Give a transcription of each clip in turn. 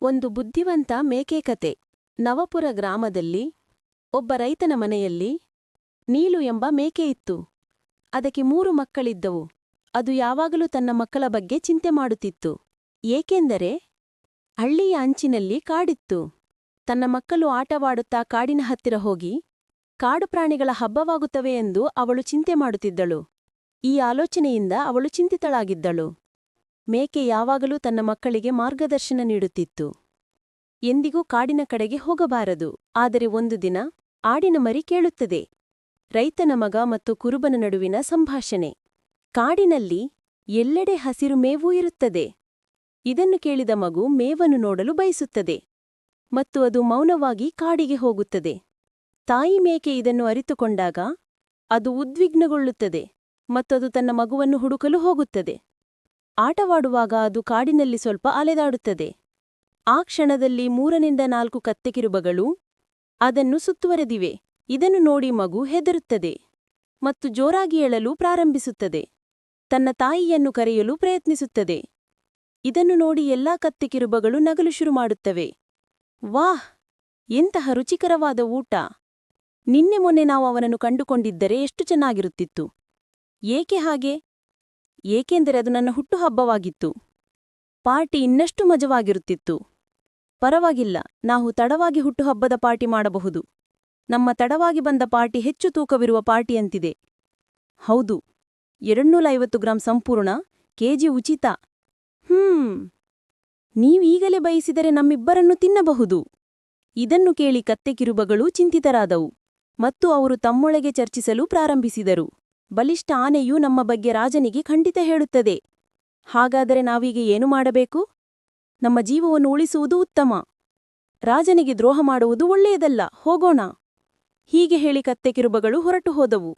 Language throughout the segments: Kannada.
ಒಂದು ಬುದ್ಧಿವಂತ ಮೇಕೆ ಕತೆ. ನವಪುರ ಗ್ರಾಮದಲ್ಲಿ ಒಬ್ಬ ರೈತನ ಮನೆಯಲ್ಲಿ ನೀಲು ಎಂಬ ಮೇಕೆ ಇತ್ತು. ಅದಕ್ಕೆ 3 ಮಕ್ಕಳಿದ್ದವು. ಅದು ಯಾವಾಗಲೂ ತನ್ನ ಮಕ್ಕಳ ಬಗ್ಗೆ ಚಿಂತೆ ಮಾಡುತ್ತಿತ್ತು. ಏಕೆಂದರೆ ಹಳ್ಳಿಯ ಅಂಚಿನಲ್ಲಿ ಕಾಡಿತ್ತು. ತನ್ನ ಮಕ್ಕಳು ಆಟವಾಡುತ್ತಾ ಕಾಡಿನ ಹತ್ತಿರ ಹೋಗಿ ಕಾಡು ಪ್ರಾಣಿಗಳ ಹಬ್ಬವಾಗುತ್ತವೆ ಎಂದು ಅವಳು ಚಿಂತೆ ಮಾಡುತ್ತಿದ್ದಳು. ಈ ಆಲೋಚನೆಯಿಂದ ಅವಳು ಚಿಂತಿತಳಾಗಿದ್ದಳು. ಮೇಕೆ ಯಾವಾಗಲೂ ತನ್ನ ಮಕ್ಕಳಿಗೆ ಮಾರ್ಗದರ್ಶನ ನೀಡುತ್ತಿತ್ತು. ಎಂದಿಗೂ ಕಾಡಿನ ಕಡೆಗೆ ಹೋಗಬಾರದು. ಆದರೆ ಒಂದು ದಿನ ಆಡಿನ ಮರಿ ಕೇಳುತ್ತದೆ. ರೈತನ ಮಗ ಮತ್ತು ಕುರುಬನ ನಡುವಿನ ಸಂಭಾಷಣೆ. ಕಾಡಿನಲ್ಲಿ ಎಲ್ಲೆಡೆ ಹಸಿರು ಮೇವೂ ಇರುತ್ತದೆ. ಇದನ್ನು ಕೇಳಿದ ಮಗು ಮೇವನ್ನು ನೋಡಲು ಬಯಸುತ್ತದೆ ಮತ್ತು ಅದು ಮೌನವಾಗಿ ಕಾಡಿಗೆ ಹೋಗುತ್ತದೆ. ತಾಯಿ ಮೇಕೆ ಇದನ್ನು ಅರಿತುಕೊಂಡಾಗ ಅದು ಉದ್ವಿಗ್ನಗೊಳ್ಳುತ್ತದೆ ಮತ್ತು ಅದು ತನ್ನ ಮಗುವನ್ನು ಹುಡುಕಲು ಹೋಗುತ್ತದೆ. ಆಟವಾಡುವಾಗ ಅದು ಕಾಡಿನಲ್ಲಿ ಸ್ವಲ್ಪ ಅಲೆದಾಡುತ್ತದೆ. ಆ ಕ್ಷಣದಲ್ಲಿ 3-4 ಕತ್ತೆಕಿರುಬಗಳು ಅದನ್ನು ಸುತ್ತುವರೆದಿವೆ. ಇದನ್ನು ನೋಡಿ ಮಗು ಹೆದರುತ್ತದೆ ಮತ್ತು ಜೋರಾಗಿ ಏಳಲು ಪ್ರಾರಂಭಿಸುತ್ತದೆ. ತನ್ನ ತಾಯಿಯನ್ನು ಕರೆಯಲು ಪ್ರಯತ್ನಿಸುತ್ತದೆ. ಇದನ್ನು ನೋಡಿ ಎಲ್ಲಾ ಕತ್ತೆಕಿರುಬಗಳು ನಗಲು ಶುರುಮಾಡುತ್ತವೆ. ವಾಹ್, ಎಂತಹ ರುಚಿಕರವಾದ ಊಟ! ನಿನ್ನೆ ಮೊನ್ನೆ ನಾವು ಅವನನ್ನು ಕಂಡುಕೊಂಡಿದ್ದರೆ ಎಷ್ಟು ಚೆನ್ನಾಗಿರುತ್ತಿತ್ತು. ಏಕೆ ಹಾಗೆ? ಏಕೆಂದರೆ ಅದು ನನ್ನ ಹುಟ್ಟುಹಬ್ಬವಾಗಿತ್ತು. ಪಾರ್ಟಿ ಇನ್ನಷ್ಟು ಮಜವಾಗಿರುತ್ತಿತ್ತು. ಪರವಾಗಿಲ್ಲ, ನಾವು ತಡವಾಗಿ ಹುಟ್ಟುಹಬ್ಬದ ಪಾರ್ಟಿ ಮಾಡಬಹುದು. ನಮ್ಮ ತಡವಾಗಿ ಬಂದ ಪಾರ್ಟಿ ಹೆಚ್ಚು ತೂಕವಿರುವ ಪಾರ್ಟಿಯಂತಿದೆ. ಹೌದು, 250 ಗ್ರಾಂ ಸಂಪೂರ್ಣ, ಕೆಜಿ ಉಚಿತ. ನೀವೀಗಲೇ ಬಯಸಿದರೆ ನಮ್ಮಿಬ್ಬರನ್ನು ತಿನ್ನಬಹುದು. ಇದನ್ನು ಕೇಳಿ ಕತ್ತೆಕಿರುಬಗಳು ಚಿಂತಿತರಾದವು ಮತ್ತು ಅವರು ತಮ್ಮೊಳಗೆ ಚರ್ಚಿಸಲು ಪ್ರಾರಂಭಿಸಿದರು. ಬಲಿಷ್ಠ ಆನೆಯು ನಮ್ಮ ಬಗ್ಗೆ ರಾಜನಿಗೆ ಖಂಡಿತ ಹೇಳುತ್ತದೆ. ಹಾಗಾದರೆ ನಾವೀಗ ಏನು ಮಾಡಬೇಕು? ನಮ್ಮ ಜೀವವನ್ನು ಉಳಿಸುವುದು ಉತ್ತಮ. ರಾಜನಿಗೆ ದ್ರೋಹ ಮಾಡುವುದು ಒಳ್ಳೆಯದಲ್ಲ, ಹೋಗೋಣ. ಹೀಗೆ ಹೇಳಿ ಕತ್ತೆಕಿರುಬಗಳು ಹೊರಟು ಹೋದವು.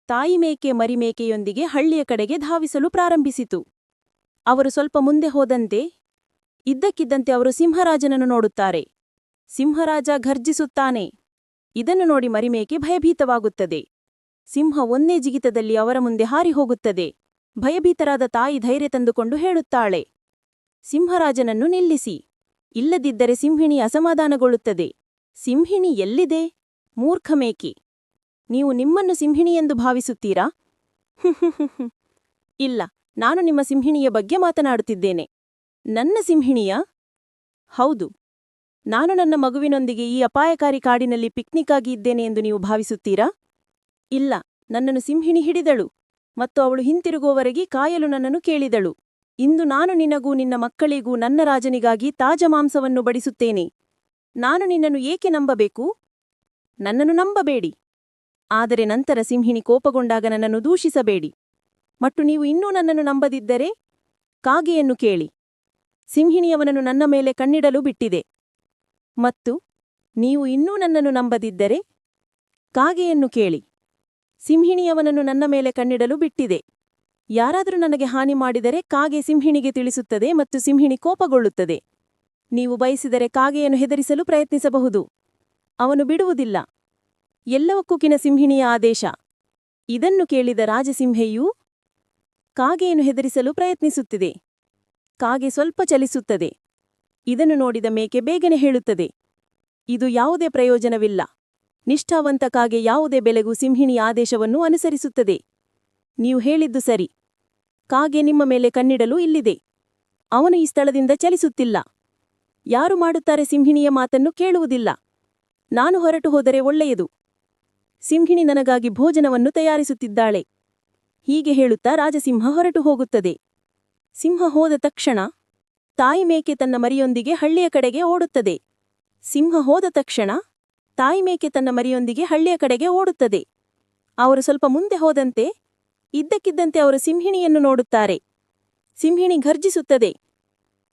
ತಾಯಿ ಮೇಕೆ ಮರಿಮೇಕೆಯೊಂದಿಗೆ ಹಳ್ಳಿಯ ಕಡೆಗೆ ಧಾವಿಸಲು ಪ್ರಾರಂಭಿಸಿತು. ಅವರು ಸ್ವಲ್ಪ ಮುಂದೆ ಹೋದಂತೆ ಇದ್ದಕ್ಕಿದ್ದಂತೆ ಅವರು ಸಿಂಹರಾಜನನ್ನು ನೋಡುತ್ತಾರೆ. ಸಿಂಹರಾಜ ಘರ್ಜಿಸುತ್ತಾನೆ. ಇದನ್ನು ನೋಡಿ ಮರಿಮೇಕೆ ಭಯಭೀತವಾಗುತ್ತದೆ. ಸಿಂಹ ಒಂದೇ ಜಿಗಿತದಲ್ಲಿ ಅವರ ಮುಂದೆ ಹಾರಿ ಹೋಗುತ್ತದೆ. ಭಯಭೀತರಾದ ತಾಯಿ ಧೈರ್ಯ ತಂದುಕೊಂಡು ಹೇಳುತ್ತಾಳೆ, ಸಿಂಹರಾಜನನ್ನು ನಿಲ್ಲಿಸಿ, ಇಲ್ಲದಿದ್ದರೆ ಸಿಂಹಿಣಿ ಅಸಮಾಧಾನಗೊಳ್ಳುತ್ತದೆ. ಸಿಂಹಿಣಿ ಎಲ್ಲಿದೆ? ಮೂರ್ಖ ಮೇಕೆ, ನೀವು ನಿಮ್ಮನ್ನು ಸಿಂಹಿಣಿ ಎಂದು ಭಾವಿಸುತ್ತೀರಾ? ಇಲ್ಲ, ನಾನು ನಿಮ್ಮ ಸಿಂಹಿಣಿಯ ಬಗ್ಗೆ ಮಾತನಾಡುತ್ತಿದ್ದೇನೆ. ನನ್ನ ಸಿಂಹಿಣಿಯ? ಹೌದು. ನಾನು ನನ್ನ ಮಗುವಿನೊಂದಿಗೆ ಈ ಅಪಾಯಕಾರಿ ಕಾಡಿನಲ್ಲಿ ಪಿಕ್ನಿಕ್ ಆಗಿ ಇದ್ದೇನೆ ಎಂದು ನೀವು ಭಾವಿಸುತ್ತೀರಾ? ಇಲ್ಲ, ನನ್ನನ್ನು ಸಿಂಹಿಣಿ ಹಿಡಿದಳು ಮತ್ತು ಅವಳು ಹಿಂತಿರುಗುವವರೆಗೆ ಕಾಯಲು ನನ್ನನ್ನು ಕೇಳಿದಳು. ಇಂದು ನಾನು ನಿನಗೂ ನಿನ್ನ ಮಕ್ಕಳಿಗೂ ನನ್ನ ರಾಜನಿಗಾಗಿ ತಾಜಾ ಮಾಂಸವನ್ನು ಬಡಿಸುತ್ತೇನೆ. ನಾನು ನಿನ್ನನ್ನು ಏಕೆ ನಂಬಬೇಕು? ನನ್ನನ್ನು ನಂಬಬೇಡಿ. ಆದರೆ ನಂತರ ಸಿಂಹಿಣಿ ಕೋಪಗೊಂಡಾಗ ನನ್ನನ್ನು ದೂಷಿಸಬೇಡಿ. ಮತ್ತು ನೀವು ಇನ್ನೂ ನನ್ನನ್ನು ನಂಬದಿದ್ದರೆ ಕಾಗೆಯನ್ನು ಕೇಳಿ. ಸಿಂಹಿಣಿಯವನನ್ನು ನನ್ನ ಮೇಲೆ ಕಣ್ಣಿಡಲು ಬಿಟ್ಟಿದೆ. ಮತ್ತು ನೀವು ಇನ್ನೂ ನನ್ನನ್ನು ನಂಬದಿದ್ದರೆ ಕಾಗೆಯನ್ನು ಕೇಳಿ. ಸಿಂಹಿಣಿಯವನನ್ನು ನನ್ನ ಮೇಲೆ ಕಣ್ಣಿಡಲು ಬಿಟ್ಟಿದೆ. ಯಾರಾದರೂ ನನಗೆ ಹಾನಿ ಮಾಡಿದರೆ ಕಾಗೆ ಸಿಂಹಿಣಿಗೆ ತಿಳಿಸುತ್ತದೆ ಮತ್ತು ಸಿಂಹಿಣಿ ಕೋಪಗೊಳ್ಳುತ್ತದೆ. ನೀವು ಬಯಸಿದರೆ ಕಾಗೆಯನ್ನು ಹೆದರಿಸಲು ಪ್ರಯತ್ನಿಸಬಹುದು. ಅವನು ಬಿಡುವುದಿಲ್ಲ. ಎಲ್ಲವಕ್ಕೂಕಿನ ಸಿಂಹಿಣಿಯ ಆದೇಶ. ಇದನ್ನು ಕೇಳಿದ ರಾಜಸಿಂಹೆಯೂ ಕಾಗೆಯನ್ನು ಹೆದರಿಸಲು ಪ್ರಯತ್ನಿಸುತ್ತಿದೆ. ಕಾಗೆ ಸ್ವಲ್ಪ ಚಲಿಸುತ್ತದೆ. ಇದನ್ನು ನೋಡಿದ ಮೇಕೆ ಬೇಗನೆ ಹೇಳುತ್ತದೆ, ಇದು ಯಾವುದೇ ಪ್ರಯೋಜನವಿಲ್ಲ. ನಿಷ್ಠಾವಂತ ಕಾಗೆ ಯಾವುದೇ ಬೆಲೆಗೂ ಸಿಂಹಿಣಿಯ ಆದೇಶವನ್ನು ಅನುಸರಿಸುತ್ತದೆ. ನೀವು ಹೇಳಿದ್ದು ಸರಿ. ಕಾಗೆ ನಿಮ್ಮ ಮೇಲೆ ಕಣ್ಣಿಡಲು ಇಲ್ಲಿದೆ. ಅವನು ಈ ಸ್ಥಳದಿಂದ ಚಲಿಸುತ್ತಿಲ್ಲ. ಯಾರು ಮಾಡುತ್ತಾರೆ ಸಿಂಹಿಣಿಯ ಮಾತನ್ನು ಕೇಳುವುದಿಲ್ಲ. ನಾನು ಹೊರಟು ಹೋದರೆ ಒಳ್ಳೆಯದು. ಸಿಂಹಿಣಿ ನನಗಾಗಿ ಭೋಜನವನ್ನು ತಯಾರಿಸುತ್ತಿದ್ದಾಳೆ. ಹೀಗೆ ಹೇಳುತ್ತಾ ರಾಜಸಿಂಹ ಹೊರಟು ಹೋಗುತ್ತದೆ. ಸಿಂಹ ಹೋದ ತಕ್ಷಣ ತಾಯಿ ಮೇಕೆ ತನ್ನ ಮರಿಯೊಂದಿಗೆ ಹಳ್ಳಿಯ ಕಡೆಗೆ ಓಡುತ್ತದೆ. ಸಿಂಹ ಹೋದ ತಕ್ಷಣ ತಾಯಿ ಮೇಕೆ ತನ್ನ ಮರಿಯೊಂದಿಗೆ ಹಳ್ಳಿಯ ಕಡೆಗೆ ಓಡುತ್ತದೆ. ಅವರು ಸ್ವಲ್ಪ ಮುಂದೆ ಹೋದಂತೆ ಇದ್ದಕ್ಕಿದ್ದಂತೆ ಅವರು ಸಿಂಹಿಣಿಯನ್ನು ನೋಡುತ್ತಾರೆ. ಸಿಂಹಿಣಿ ಘರ್ಜಿಸುತ್ತದೆ.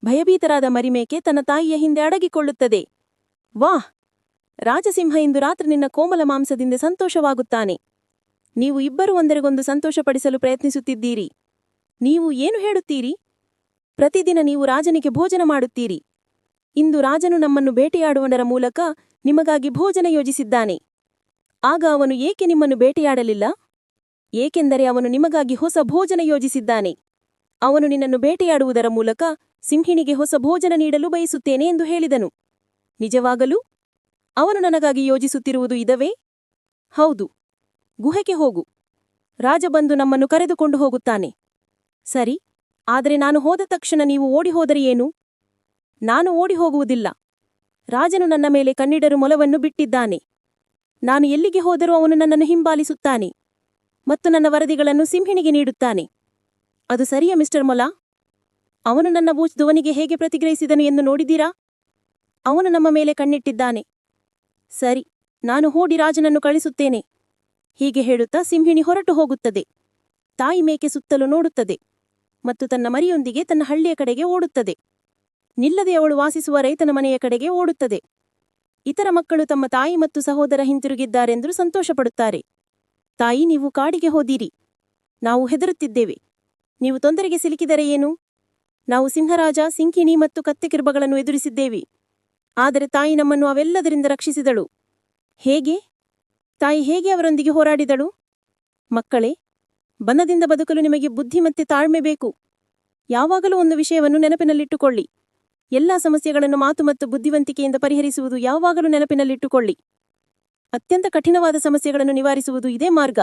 ಭಯಭೀತರಾದ ಮರಿಮೇಕೆ ತನ್ನ ತಾಯಿಯ ಹಿಂದೆ ಅಡಗಿಕೊಳ್ಳುತ್ತದೆ. ವಾಹ್, ರಾಜಸಿಂಹ ಇಂದು ರಾತ್ರಿ ನಿನ್ನ ಕೋಮಲ ಮಾಂಸದಿಂದ ಸಂತೋಷವಾಗುತ್ತಾನೆ. ನೀವು ಇಬ್ಬರೂ ಒಂದರಿಗೊಂದು ಸಂತೋಷಪಡಿಸಲು ಪ್ರಯತ್ನಿಸುತ್ತಿದ್ದೀರಿ. ನೀವು ಏನು ಹೇಳುತ್ತೀರಿ? ಪ್ರತಿದಿನ ನೀವು ರಾಜನಿಗೆ ಭೋಜನ ಮಾಡುತ್ತೀರಿ. ಇಂದು ರಾಜನು ನಮ್ಮನ್ನು ಬೇಟೆಯಾಡುವುದರ ಮೂಲಕ ನಿಮಗಾಗಿ ಭೋಜನ ಯೋಜಿಸಿದ್ದಾನೆ. ಆಗ ಅವನು ಏಕೆ ನಿಮ್ಮನ್ನು ಬೇಟೆಯಾಡಲಿಲ್ಲ? ಏಕೆಂದರೆ ಅವನು ನಿಮಗಾಗಿ ಹೊಸ ಭೋಜನ ಯೋಜಿಸಿದ್ದಾನೆ. ಅವನು ನಿನ್ನನ್ನು ಬೇಟೆಯಾಡುವುದರ ಮೂಲಕ ಸಿಂಹಿಣಿಗೆ ಹೊಸ ಭೋಜನ ನೀಡಲು ಬಯಸುತ್ತೇನೆ ಎಂದು ಹೇಳಿದನು. ನಿಜವಾಗಲೂ? ಅವನು ನನಗಾಗಿ ಯೋಜಿಸುತ್ತಿರುವುದು ಇದವೇ? ಹೌದು. ಗುಹೆಗೆ ಹೋಗು. ರಾಜ ಬಂದು ನಮ್ಮನ್ನು ಕರೆದುಕೊಂಡು ಹೋಗುತ್ತಾನೆ. ಸರಿ, ಆದರೆ ನಾನು ಹೋದ ತಕ್ಷಣ ನೀವು ಓಡಿ ಹೋದರೆ ಏನು? ನಾನು ಓಡಿ ಹೋಗುವುದಿಲ್ಲ. ರಾಜನು ನನ್ನ ಮೇಲೆ ಕಣ್ಣಿಡರು ಮೊಲವನ್ನು ಬಿಟ್ಟಿದ್ದಾನೆ. ನಾನು ಎಲ್ಲಿಗೆ ಹೋದರೂ ಅವನು ನನ್ನನ್ನು ಹಿಂಬಾಲಿಸುತ್ತಾನೆ ಮತ್ತು ನನ್ನ ವರದಿಗಳನ್ನು ಸಿಂಹಿಣಿಗೆ ನೀಡುತ್ತಾನೆ. ಅದು ಸರಿಯಾ ಮಿಸ್ಟರ್ ಮೊಲ? ಅವನು ನನ್ನ ಬೂಚ್ ಧ್ವನಿಗೆ ಹೇಗೆ ಪ್ರತಿಕ್ರಿಯಿಸಿದನು ಎಂದು ನೋಡಿದ್ದೀರಾ? ಅವನು ನಮ್ಮ ಮೇಲೆ ಕಣ್ಣಿಟ್ಟಿದ್ದಾನೆ. ಸರಿ, ನಾನು ಹೋಡಿ ರಾಜನನ್ನು ಕಳಿಸುತ್ತೇನೆ. ಹೀಗೆ ಹೇಳುತ್ತಾ ಸಿಂಹಿಣಿ ಹೊರಟು ಹೋಗುತ್ತದೆ. ತಾಯಿ ಮೇಕೆ ಸುತ್ತಲೂ ನೋಡುತ್ತದೆ ಮತ್ತು ತನ್ನ ಮರಿಯೊಂದಿಗೆ ತನ್ನ ಹಳ್ಳಿಯ ಕಡೆಗೆ ಓಡುತ್ತದೆ. ನಿಲ್ಲದೆ ಅವಳು ವಾಸಿಸುವ ರೈತನ ಮನೆಯ ಕಡೆಗೆ ಓಡುತ್ತದೆ. ಇತರ ಮಕ್ಕಳು ತಮ್ಮ ತಾಯಿ ಮತ್ತು ಸಹೋದರ ಹಿಂತಿರುಗಿದ್ದಾರೆಂದು ಸಂತೋಷಪಡುತ್ತಾರೆ. ತಾಯಿ, ನೀವು ಕಾಡಿಗೆ ಹೋದಿರಿ. ನಾವು ಹೆದರುತ್ತಿದ್ದೇವೆ. ನೀವು ತೊಂದರೆಗೆ ಸಿಲುಕಿದರೆ ಏನು? ನಾವು ಸಿಂಹರಾಜ, ಸಿಂಹಿಣಿ ಮತ್ತು ಕತ್ತೆಕಿರ್ಬಗಳನ್ನು ಎದುರಿಸಿದ್ದೇವೆ. ಆದರೆ ತಾಯಿ ನಮ್ಮನ್ನು ಅವೆಲ್ಲದರಿಂದ ರಕ್ಷಿಸಿದಳು. ಹೇಗೆ? ತಾಯಿ ಹೇಗೆ ಅವರೊಂದಿಗೆ ಹೋರಾಡಿದಳು? ಮಕ್ಕಳೇ, ಬನ್ನದಿಂದ ಬದುಕಲು ನಿಮಗೆ ಬುದ್ಧಿ ಮತ್ತು ತಾಳ್ಮೆ ಬೇಕು. ಯಾವಾಗಲೂ ಒಂದು ವಿಷಯವನ್ನು ನೆನಪಿನಲ್ಲಿಟ್ಟುಕೊಳ್ಳಿ. ಎಲ್ಲಾ ಸಮಸ್ಯೆಗಳನ್ನು ಮಾತು ಮತ್ತು ಬುದ್ಧಿವಂತಿಕೆಯಿಂದ ಪರಿಹರಿಸುವುದು ಯಾವಾಗಲೂ ನೆನಪಿನಲ್ಲಿಟ್ಟುಕೊಳ್ಳಿ. ಅತ್ಯಂತ ಕಠಿಣವಾದ ಸಮಸ್ಯೆಗಳನ್ನು ನಿವಾರಿಸುವುದು ಇದೇ ಮಾರ್ಗ.